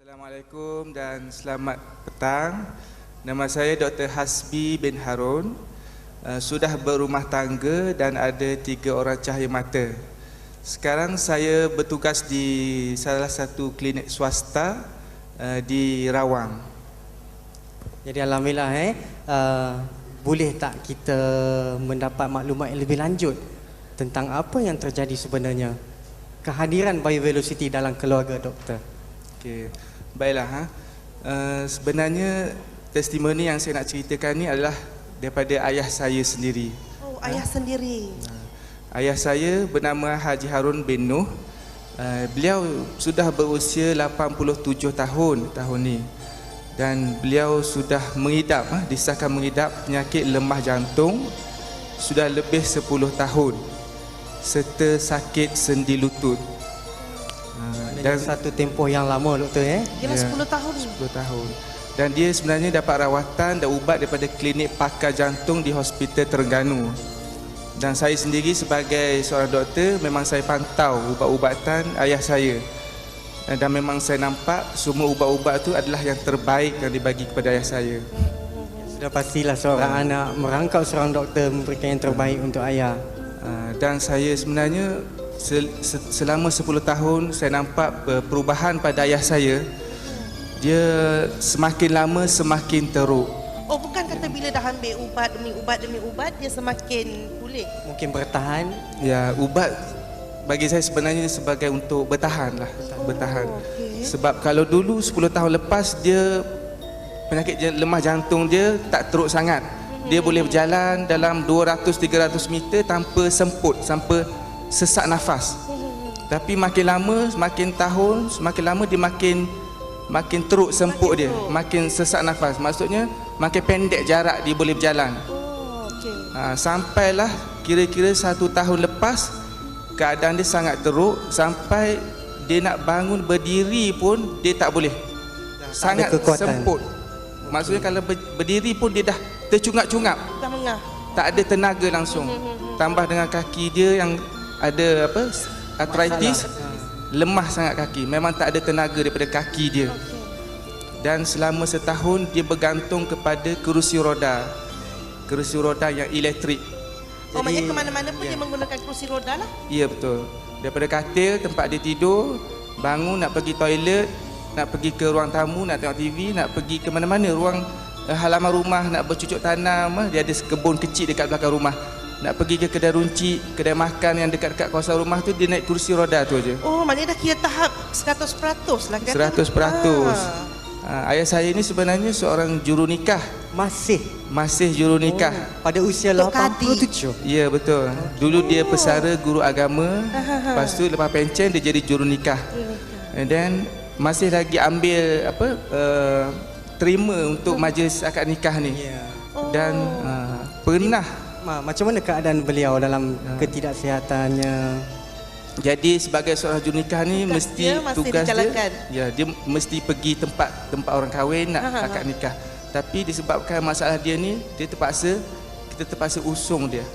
Assalamualaikum dan selamat petang. Nama saya Dr. Hasbi bin Harun. Sudah berumah tangga dan ada 3 orang cahaya mata. Sekarang saya bertugas di salah satu klinik swasta di Rawang. Jadi alhamdulillah boleh tak kita mendapat maklumat yang lebih lanjut tentang apa yang terjadi sebenarnya, kehadiran Biovelocity dalam keluarga doktor? Okey. Baiklah, sebenarnya testimoni yang saya nak ceritakan ni adalah daripada ayah saya sendiri. Oh, ayah sendiri. Ayah saya bernama Haji Harun bin Nuh. Beliau sudah berusia 87 tahun ni. Dan beliau sudah mengidap, disahkan mengidap penyakit lemah jantung sudah lebih 10 tahun serta sakit sendi lutut. Dan satu tempoh yang lama doktor Dia dah 10 tahun. 10 tahun. Dan dia sebenarnya dapat rawatan dan ubat daripada klinik pakar jantung di Hospital Terengganu. Dan saya sendiri sebagai seorang doktor memang saya pantau ubat-ubatan ayah saya. Dan memang saya nampak semua ubat-ubat itu adalah yang terbaik yang dibagi kepada ayah saya. Sudah pastilah seorang anak merangkap seorang doktor memberikan yang terbaik untuk ayah. Dan saya sebenarnya selama 10 tahun saya nampak perubahan pada ayah saya. Dia semakin lama semakin teruk. Oh, bukan kata bila dah ambil ubat demi ubat dia semakin pulih. Mungkin bertahan. Ya, ubat bagi saya sebenarnya sebagai untuk bertahan lah. Bertahan. Okay. Sebab kalau dulu 10 tahun lepas dia penyakit lemah jantung dia tak teruk sangat. Dia boleh berjalan dalam 200-300 meter tanpa semput, sampai sesak nafas. Tapi makin lama, semakin tahun, semakin lama dia makin teruk semput dia, makin sesak nafas. Maksudnya makin pendek jarak dia boleh berjalan. Oh, okey. Sampailah kira-kira 1 tahun lepas keadaan dia sangat teruk sampai dia nak bangun berdiri pun dia tak boleh. Sangat semput. Maksudnya kalau berdiri pun dia dah tercungap-cungap. Dah mengah. Tak ada tenaga langsung. Tambah dengan kaki dia yang ada arthritis, lemah sangat kaki. Memang tak ada tenaga daripada kaki dia. Dan selama setahun dia bergantung kepada kerusi roda. Kerusi roda yang elektrik. Oh, maknanya ke mana-mana pun dia menggunakan kerusi roda lah. Ya, betul. Daripada katil tempat dia tidur, bangun nak pergi toilet, nak pergi ke ruang tamu, nak tengok TV, nak pergi ke mana-mana, ruang halaman rumah, nak bercucuk tanam, dia ada kebun kecil dekat belakang rumah. Nak pergi ke kedai runcit, kedai makan yang dekat-dekat kawasan rumah tu, dia naik kursi roda tu aja. Oh, maknanya dah kira tahap 100% lah. 100%. Ayah saya ni sebenarnya seorang juru nikah. Masih juru nikah. Pada usia 87. Ya, betul. Dulu dia pesara guru agama. Lepas tu lepas pencen dia jadi juru nikah. And then masih lagi ambil terima untuk majlis akad nikah ni. Dan pernah macam mana keadaan beliau dalam ketidaksihatannya? Jadi sebagai seorang juru nikah ni mesti tugas dijalankan. dia mesti pergi tempat orang kahwin nak akad nikah. Tapi disebabkan masalah dia ni, kita terpaksa usung dia.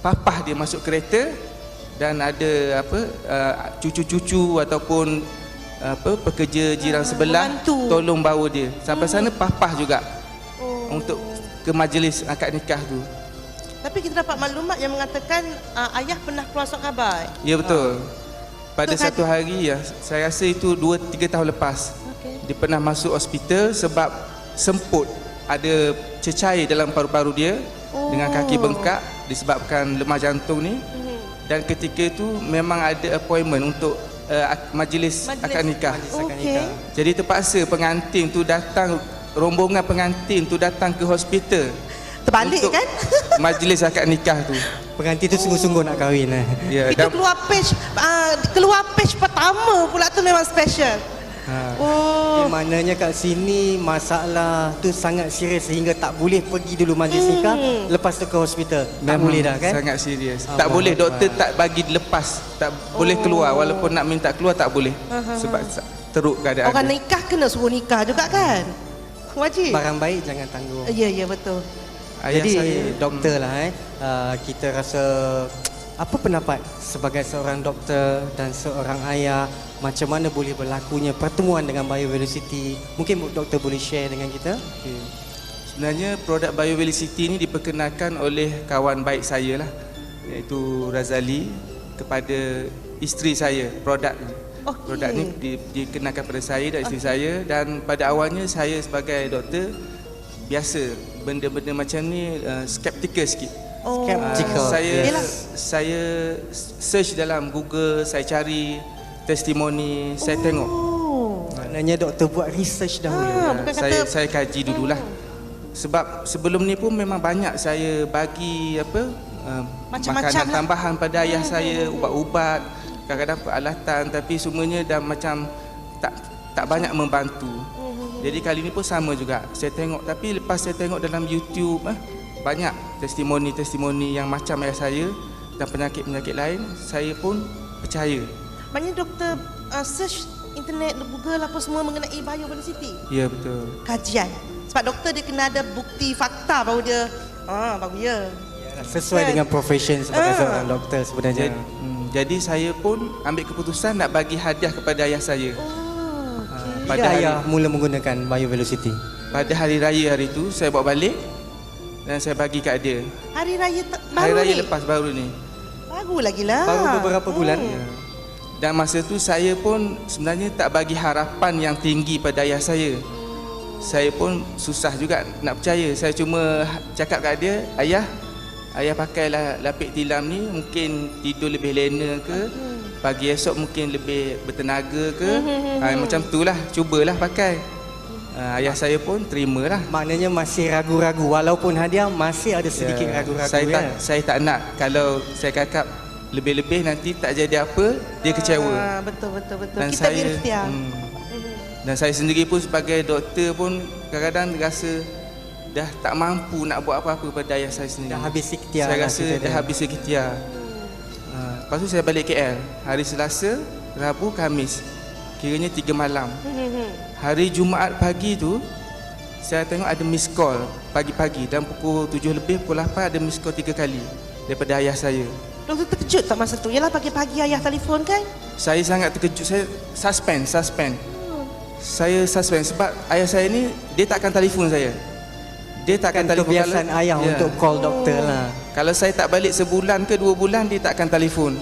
Papah dia masuk kereta dan ada cucu-cucu ataupun pekerja jiran sebelah membantu. Tolong bawa dia. Sampai sana papah juga untuk ke majlis akad nikah tu. Tapi kita dapat maklumat yang mengatakan ayah pernah keluar surat khabar. Ya, betul. Pada satu hari, saya rasa itu 2-3 tahun lepas. Dia pernah masuk hospital sebab semput, ada cecair dalam paru-paru dia dengan kaki bengkak disebabkan lemah jantung ni. Dan ketika itu memang ada appointment untuk majlis akad nikah. Jadi terpaksa pengantin tu datang, rombongan pengantin tu datang ke hospital. Terbalik kan? Majlis akad nikah tu. Pengantin tu sungguh-sungguh nak kahwin. Ya, itu keluar page pertama pula tu memang special. Maknanya kat sini masalah tu sangat serius sehingga tak boleh pergi dulu majlis nikah, lepas tu ke hospital. Tak boleh dah kan? Sangat serius. Tak boleh, doktor tak bagi lepas. Tak boleh keluar, walaupun nak minta keluar tak boleh. Sebab teruk keadaan. Orang nikah kena suruh nikah juga kan? Wajib. Barang baik jangan tanggung. Ya, betul. Jadi doktor lah kita rasa apa pendapat sebagai seorang doktor dan seorang ayah macam mana boleh berlakunya pertemuan dengan BioVelocity? Mungkin doktor boleh share dengan kita? Okay. Sebenarnya produk BioVelocity ni diperkenalkan oleh kawan baik saya lah, iaitu Razali, kepada isteri saya. Produk ni dikenalkan pada saya dan isteri saya, dan pada awalnya saya sebagai doktor biasa benda-benda macam ni skeptikal sikit. Skeptical. Saya search dalam Google, saya cari testimoni, saya tengok. Maknanya doktor buat research dahulu. Saya kaji dululah. Sebab sebelum ni pun memang banyak saya bagi makanan tambahan pada ayah saya, ubat-ubat, kadang-kadang peralatan, tapi semuanya dah macam tak banyak membantu. Jadi kali ni pun sama juga. Saya tengok, tapi lepas saya tengok dalam YouTube banyak testimoni-testimoni yang macam ayah saya dan penyakit-penyakit lain, saya pun percaya. Maknanya doktor search internet, Google apa semua mengenai BioVelocity? Ya, betul. Kajian. Sebab doktor dia kena ada bukti fakta baru dia baru ya. Sesuai dengan profession sebagai seorang doktor sebenarnya. Jadi saya pun ambil keputusan nak bagi hadiah kepada ayah saya. Pada ayah mula menggunakan BioVelocity. Pada hari raya hari tu saya bawa balik dan saya bagi kat dia. Hari raya Hari raya ni? lepas baru ni. Baru lagi lah. Baru beberapa bulan. Ya. Dan masa tu saya pun sebenarnya tak bagi harapan yang tinggi pada ayah saya. Saya pun susah juga nak percaya. Saya cuma cakap kat dia, ayah pakailah lapik tilam ni, mungkin tidur lebih lena ke, pagi esok mungkin lebih bertenaga ke. Macam itulah, cubalah pakai. Ayah saya pun terimalah. Maknanya masih ragu-ragu, walaupun hadiah masih ada sedikit ragu-ragu. Saya tak nak kalau saya cakap lebih-lebih nanti tak jadi apa, dia kecewa. Betul. Dan Kita berikhtiar. Dan saya sendiri pun sebagai doktor pun kadang-kadang rasa dah tak mampu nak buat apa-apa pada ayah saya sendiri. Dah habis ikhtiar. Saya rasa dah habis ikhtiar. Lepas tu saya balik KL hari Selasa, Rabu, Khamis. Kiranya 3 malam. Hari Jumaat pagi tu saya tengok ada miss call pagi-pagi, dan pukul 7 lebih, pukul 8 ada miss call 3 kali daripada ayah saya. Doktor terkejut tak masa tu? Yalah pagi-pagi ayah telefon kan? Saya sangat terkejut. Saya suspend. Saya suspend sebab ayah saya ni dia tak akan telefon saya. Dia tak akan telefon. Kebiasaan ayah untuk call doktor lah. Kalau saya tak balik sebulan ke 2 bulan, dia tak akan telefon.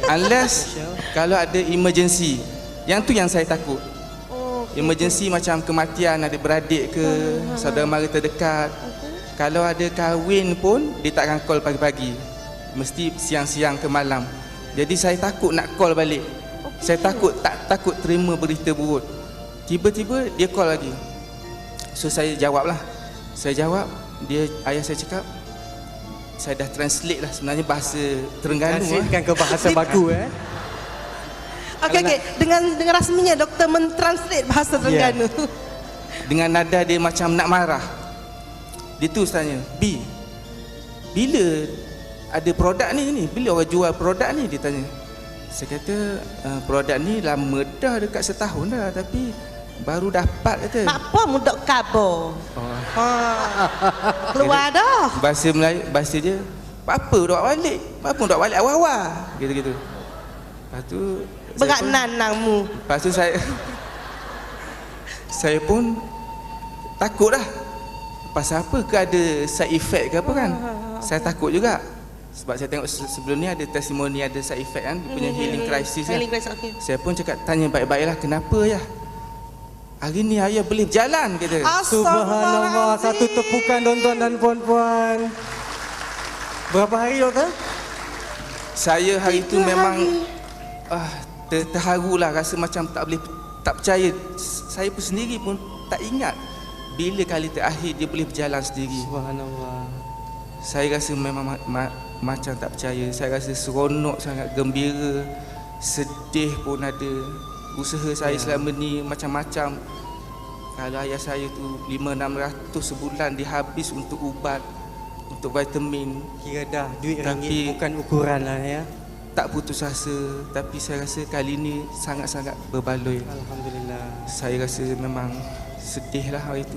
Unless kalau ada emergency. Yang tu yang saya takut. Emergency macam kematian adik-beradik ke, saudara mara terdekat. Kalau ada kahwin pun dia tak akan call pagi-pagi. Mesti siang-siang ke malam. Jadi saya takut nak call balik. Saya takut terima berita buruk. Tiba-tiba dia call lagi. So saya jawab lah. Saya jawab, ayah saya cakap, saya dah translate lah sebenarnya bahasa Terengganu. Translatekan ke bahasa baku Okey. Dengan rasminya doktor mentranslate bahasa Terengganu. Dengan nada dia macam nak marah. Dia tu tanya, B, bila ada produk ni? Bila orang jual produk ni? Dia tanya. Saya kata, produk ni lama dah, dekat setahun dah, tapi baru dapat kata. Apa mudak kabur? Keluar dah. Bahasa Melayu, bahasa dia, apa balik awal-awal. Gitu-gitu. Lepas tu berat nanangmu. Lepas tu saya pun takut lah. Pasal apa ke, ada side effect ke apa kan? Saya takut juga. Sebab saya tengok sebelum ni ada testimoni, ada side effect kan, dia punya healing crisis kan. Okay. Saya pun cakap, tanya baik-baiklah, kenapa ya? Hari ni ayah boleh berjalan kata. Subhanallah, satu tepukan tuan-tuan dan puan-puan. Berapa hari doktor? Saya hari tu memang terharulah, rasa macam tak percaya. Saya pun sendiri pun tak ingat bila kali terakhir dia boleh berjalan sendiri. Subhanallah. Saya rasa memang macam tak percaya. Saya rasa seronok sangat, gembira, sedih pun ada. Usaha saya selama ni macam-macam. Kalau ayah saya tu 500-600 sebulan dihabis untuk ubat, untuk vitamin. Kira dah duit ringgit bukan ukuran lah ya. Tak putus asa, tapi saya rasa kali ni sangat-sangat berbaloi. Alhamdulillah. Saya rasa memang sedih lah hari tu.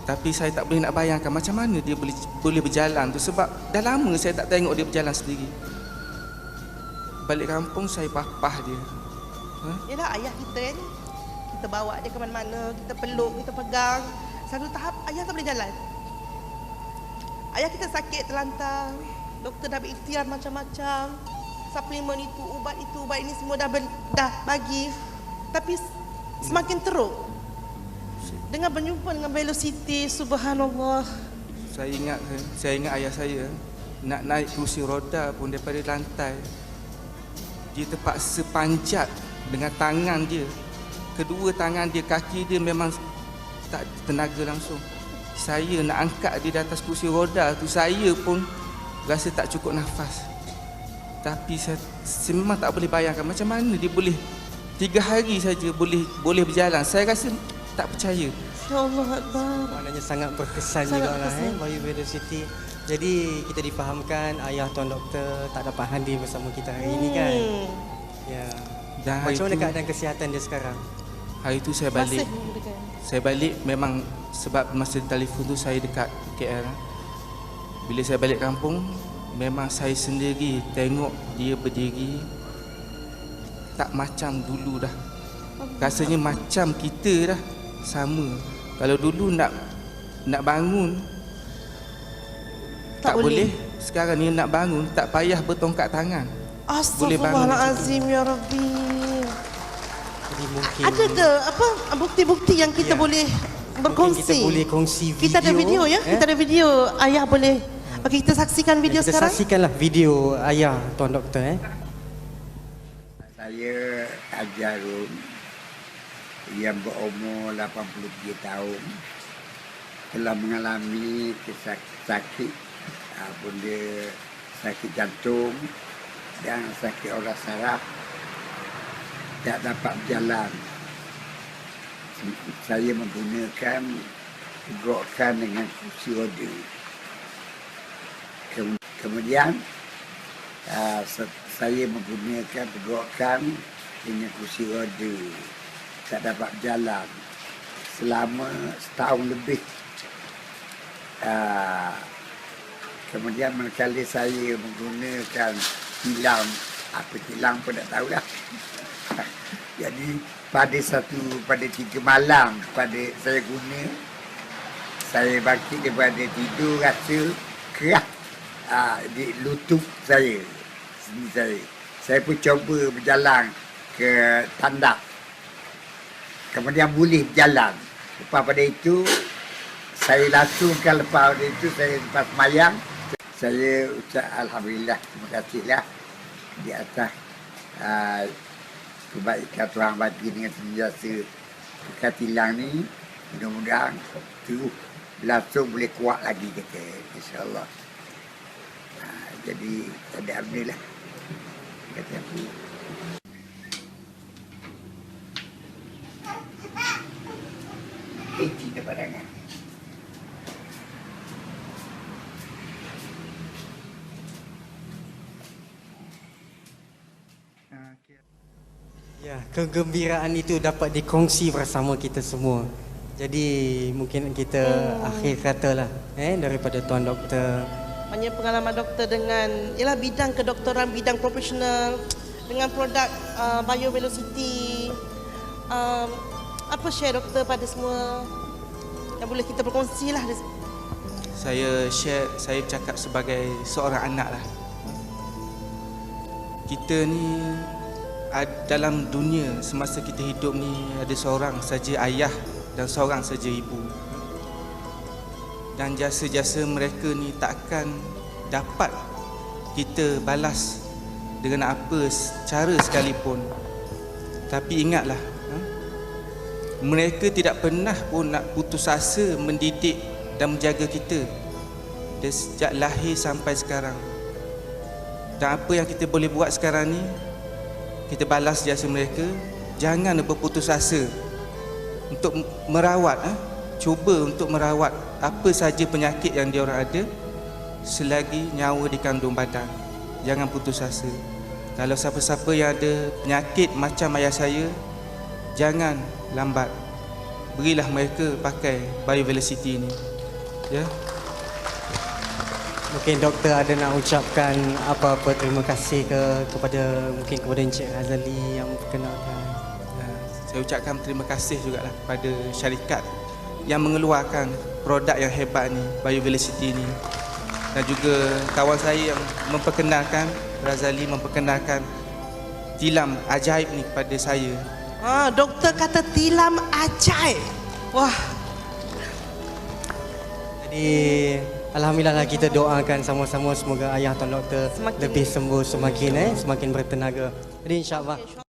Tapi saya tak boleh nak bayangkan macam mana dia boleh berjalan tu, sebab dah lama saya tak tengok dia berjalan sendiri. balik kampung saya papah dia. Yalah ayah kita kan. Kita bawa dia ke mana-mana, kita peluk, kita pegang. Satu tahap ayah tak boleh jalan. Ayah kita sakit terlantar. Doktor dah berikhtiar macam-macam. Suplemen itu, ubat ini semua dah bagi. Tapi semakin teruk. Dengan berjumpa dengan Velocity, subhanallah. Saya ingat ayah saya nak naik kerusi roda pun daripada lantai. Dia terpaksa panjat dengan tangan dia. Kedua tangan dia, kaki dia memang tak tenaga langsung. Saya nak angkat dia di atas kerusi roda tu, saya pun rasa tak cukup nafas. Tapi saya memang tak boleh bayangkan macam mana dia boleh 3 hari saja boleh berjalan. Saya rasa tak percaya. Ya Allah Akbar. Maknanya sangat berkesan Sangat juga lah berkesan. Bayu Velocity. Jadi kita difahamkan ayah Tuan Doktor tak dapat hadir bersama kita hari ini kan. Ya. Dan hari Macam mana tu- keadaan kesihatan dia sekarang? Hari tu saya balik. Masih dekat. Saya balik memang sebab masa telefon tu saya dekat KL. Bila saya balik kampung, memang saya sendiri tengok dia berdiri tak macam dulu dah. Rasanya macam kita dah sama. Kalau dulu nak bangun tak boleh. Sekarang ni nak bangun tak payah bertongkat tangan. Boleh bangun Astaghfirullahalazim ya Rabbi. Jadi mungkin Ada ke apa bukti-bukti yang kita Ya. boleh mungkin berkongsi? kita boleh kongsi video. Kita ada video ya? Kita ada video. Ayah boleh. Okey, kita saksikan video kita sekarang. saksikanlah video ayah Tuan Doktor. Saya Ajarun yang berumur 83 tahun telah mengalami sakit benda sakit jantung dan sakit orat saraf, tak dapat berjalan. Saya menggunakan gerokan dengan kursi roda. Kemudian saya menggunakan pergerakan dengan kursi roda, tak dapat berjalan selama setahun lebih. Kemudian manakala saya menggunakan tilang, apa tilang pun tak tahulah. Jadi pada 3 malam pada saya guna, saya bangkit daripada tidur rasa keras di lutut saya. Saya pun cuba berjalan ke tandas. Kemudian boleh berjalan. Lepas pada itu, saya langsungkan lepas pada itu, saya lepas semayang, saya ucap Alhamdulillah, terima kasihlah di atas kebaikan Tuhan bagi dengan sentiasa dekat tilang ni. Mudah-mudahan terus langsung boleh kuat lagi kata, insyaAllah. Jadi, ada Alhamdulillah. Kata aku. Tidak barangan. Ya, kegembiraan itu dapat dikongsi bersama kita semua. Jadi mungkin kita akhir katalah daripada Tuan Doktor. Banyak pengalaman doktor dengan ialah bidang kedoktoran, bidang profesional dengan produk Bayu Velocity. Apa share doktor pada semua yang boleh kita berkongsi lah. Saya bercakap sebagai seorang anak lah. Kita ni dalam dunia semasa kita hidup ni ada seorang saja ayah dan seorang saja ibu. Dan jasa-jasa mereka ni takkan dapat kita balas dengan apa cara sekalipun. Tapi ingatlah, mereka tidak pernah pun nak putus asa mendidik dan menjaga kita dari sejak lahir sampai sekarang. Dan apa yang kita boleh buat sekarang ni, kita balas jasa mereka. Jangan berputus asa untuk merawat, cuba untuk merawat apa saja penyakit yang dia orang ada selagi nyawa di kandung badan. Jangan putus asa. Kalau siapa-siapa yang ada penyakit macam ayah saya, jangan lambat. Berilah mereka pakai Bayu Velocity ni. Ya. Mungkin doktor ada nak ucapkan apa-apa terima kasih kepada mungkin kepada Encik Razali yang perkenalkan. Saya ucapkan terima kasih jugalah kepada syarikat yang mengeluarkan produk yang hebat ni, BioVelocity ni. Dan juga kawan saya yang memperkenalkan, Razali memperkenalkan tilam ajaib ni kepada saya. Doktor kata tilam ajaib. Wah. Jadi alhamdulillah kita doakan sama-sama semoga ayah Tuan Doktor Semakin lebih sembuh semakin bertenaga. Jadi insya-Allah